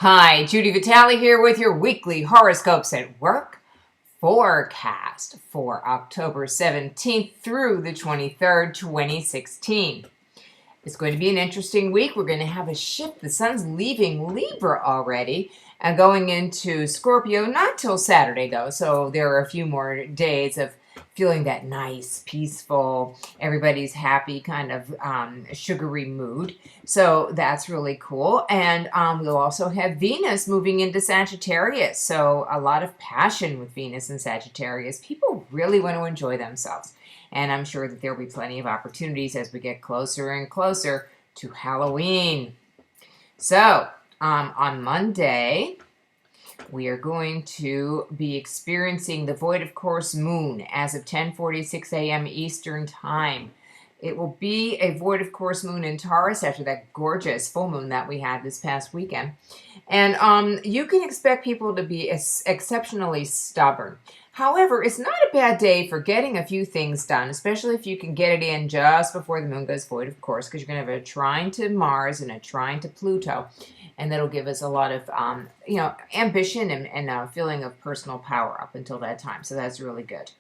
Hi, Judi Vitale here with your weekly Horoscopes at Work forecast for October 17th through the 23rd, 2016. It's going to be an interesting week. We're going to have a shift. The sun's leaving Libra already and going into Scorpio, not till Saturday though. So there are a few more days of feeling that nice, peaceful, everybody's happy kind of sugary mood. So that's really cool. And we'll also have Venus moving into Sagittarius. So a lot of passion with Venus and Sagittarius. People really want to enjoy themselves. And I'm sure that there'll be plenty of opportunities as we get closer and closer to Halloween. So on Monday, we are going to be experiencing the void of course moon as of 10:46 a.m. Eastern time. It will be a void of course moon in Taurus after that gorgeous full moon that we had this past weekend. And you can expect people to be exceptionally stubborn. However, it's not a bad day for getting a few things done, especially if you can get it in just before the moon goes void, of course, because you're going to have a trine to Mars and a trine to Pluto. And that'll give us a lot of, ambition and a feeling of personal power up until that time. So that's really good.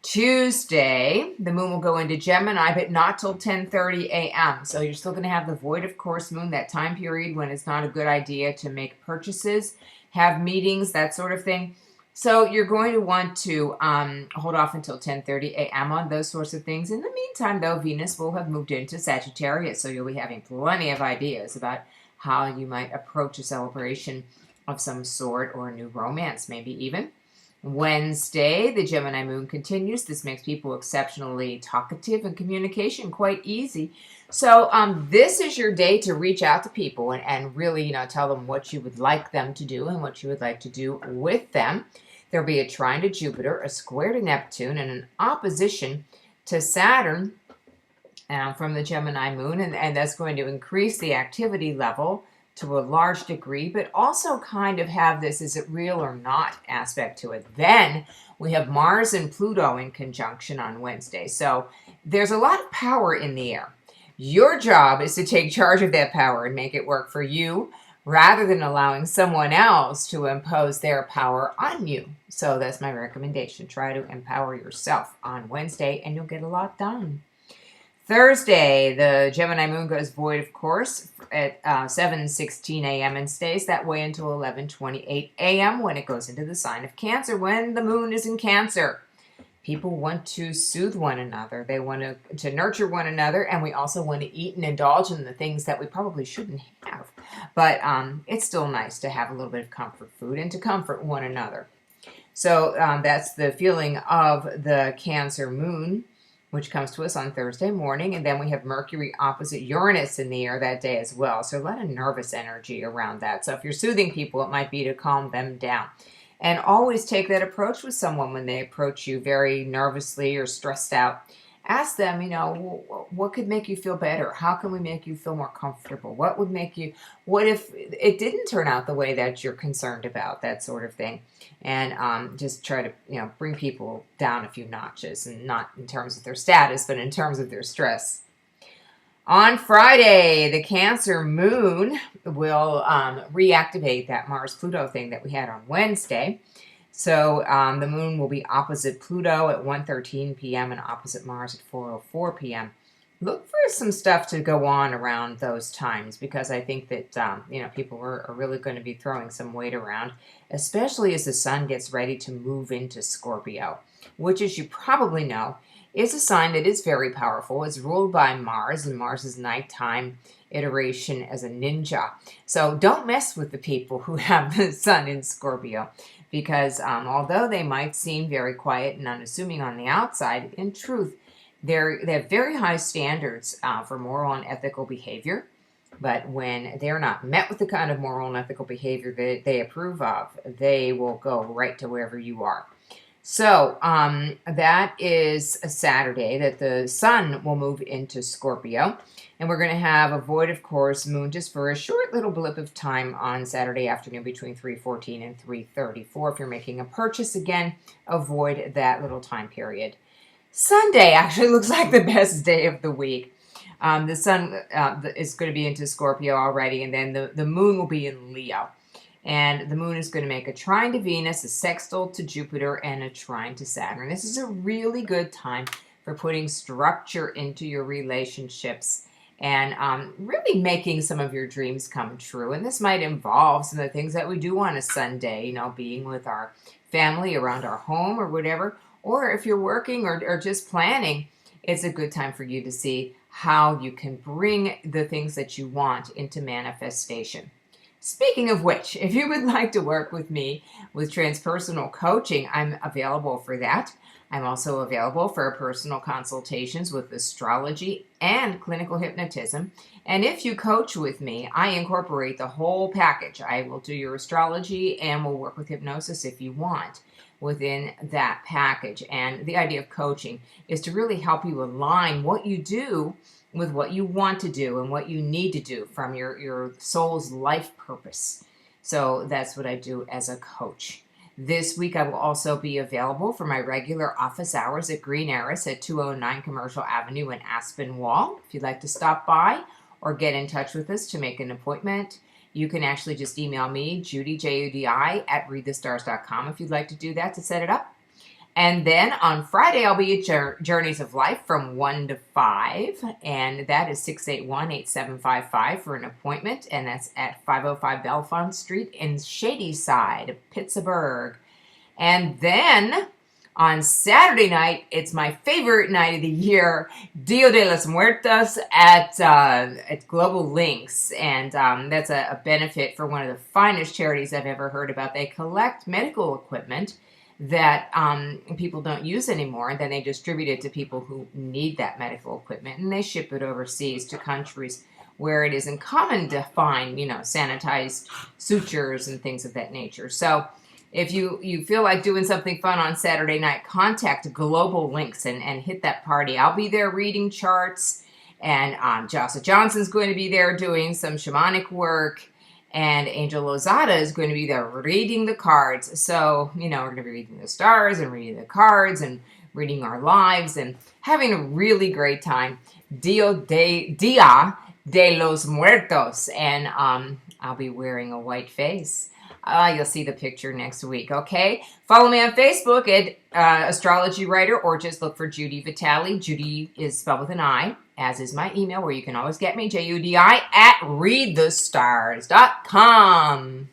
Tuesday, the moon will go into Gemini, but not till 10:30 a.m. So you're still going to have the void of course moon, that time period when it's not a good idea to make purchases, have meetings, that sort of thing. So you're going to want to hold off until 10:30 a.m. on those sorts of things. In the meantime, though, Venus will have moved into Sagittarius, so you'll be having plenty of ideas about how you might approach a celebration of some sort or a new romance, maybe even. Wednesday, the Gemini moon continues. This makes people exceptionally talkative and communication quite easy. So this is your day to reach out to people and really, tell them what you would like them to do and what you would like to do with them. There'll be a trine to Jupiter, a square to Neptune, and an opposition to Saturn from the Gemini moon, and that's going to increase the activity level to a large degree, but also kind of have this is it real or not aspect to it. Then we have Mars and Pluto in conjunction on Wednesday. So there's a lot of power in the air. Your job is to take charge of that power and make it work for you rather than allowing someone else to impose their power on you. So that's my recommendation. Try to empower yourself on Wednesday and you'll get a lot done. Thursday, the Gemini moon goes void, of course, at 7:16 a.m. and stays that way until 11:28 a.m. when it goes into the sign of Cancer, when the moon is in Cancer. People want to soothe one another. They want to nurture one another, and we also want to eat and indulge in the things that we probably shouldn't have. But it's still nice to have a little bit of comfort food and to comfort one another. So that's the feeling of the Cancer moon, which comes to us on Thursday morning. And then we have Mercury opposite Uranus in the air that day as well. So a lot of nervous energy around that. So if you're soothing people, it might be to calm them down. And always take that approach with someone when they approach you very nervously or stressed out. Ask them, what could make you feel better? How can we make you feel more comfortable? What if it didn't turn out the way that you're concerned about, that sort of thing? And just try to, bring people down a few notches, and not in terms of their status, but in terms of their stress. On Friday, the Cancer moon will reactivate that Mars-Pluto thing that we had on Wednesday. So the moon will be opposite Pluto at 1:13 p.m. and opposite Mars at 4:04 p.m. Look for some stuff to go on around those times, because I think that people are really going to be throwing some weight around, especially as the sun gets ready to move into Scorpio, which, as you probably know, is a sign that is very powerful. It's ruled by Mars, and Mars's nighttime iteration as a ninja. So don't mess with the people who have the sun in Scorpio, because although they might seem very quiet and unassuming on the outside, in truth, they have very high standards for moral and ethical behavior. But when they're not met with the kind of moral and ethical behavior that they approve of, they will go right to wherever you are. So that is a Saturday that the sun will move into Scorpio. And we're going to have a void, of course, moon just for a short little blip of time on Saturday afternoon between 3:14 and 3:34. If you're making a purchase, again, avoid that little time period. Sunday actually looks like the best day of the week. The sun is going to be into Scorpio already, and then the moon will be in Leo. And the moon is going to make a trine to Venus, a sextile to Jupiter, and a trine to Saturn. This is a really good time for putting structure into your relationships and really making some of your dreams come true. And this might involve some of the things that we do on a Sunday, being with our family around our home or whatever. Or if you're working or just planning, it's a good time for you to see how you can bring the things that you want into manifestation. Speaking of which, if you would like to work with me with transpersonal coaching, I'm available for that. I'm also available for personal consultations with astrology and clinical hypnotism. And if you coach with me, I incorporate the whole package. I will do your astrology and we'll work with hypnosis if you want within that package. And the idea of coaching is to really help you align what you do with what you want to do and what you need to do from your soul's life purpose. So that's what I do as a coach. This week I will also be available for my regular office hours at Green Eris at 209 Commercial Avenue in Aspinwall. If you'd like to stop by or get in touch with us to make an appointment, you can actually just email me, Judi, Judi, at readthestars.com if you'd like to do that to set it up. And then on Friday, I'll be at Journeys of Life from 1 to 5, and that is 681-8755 for an appointment, and that's at 505 Bellefonte Street in Shadyside, Pittsburgh. And then on Saturday night, it's my favorite night of the year, Dia de los Muertos at Global Links, and that's a benefit for one of the finest charities I've ever heard about. They collect medical equipment that people don't use anymore, and then they distribute it to people who need that medical equipment, and they ship it overseas to countries where it isn't common to find, sanitized sutures and things of that nature. So if you feel like doing something fun on Saturday night, contact Global Links and hit that party. I'll be there reading charts, and Jossa Johnson's going to be there doing some shamanic work, and Angel Lozada is going to be there reading the cards. So, we're going to be reading the stars and reading the cards and reading our lives and having a really great time. Dia de los Muertos. And I'll be wearing a white face. You'll see the picture next week, okay? Follow me on Facebook at Astrology Writer, or just look for Judi Vitale. Judi is spelled with an I, as is my email, where you can always get me, Judi, at readthestars.com.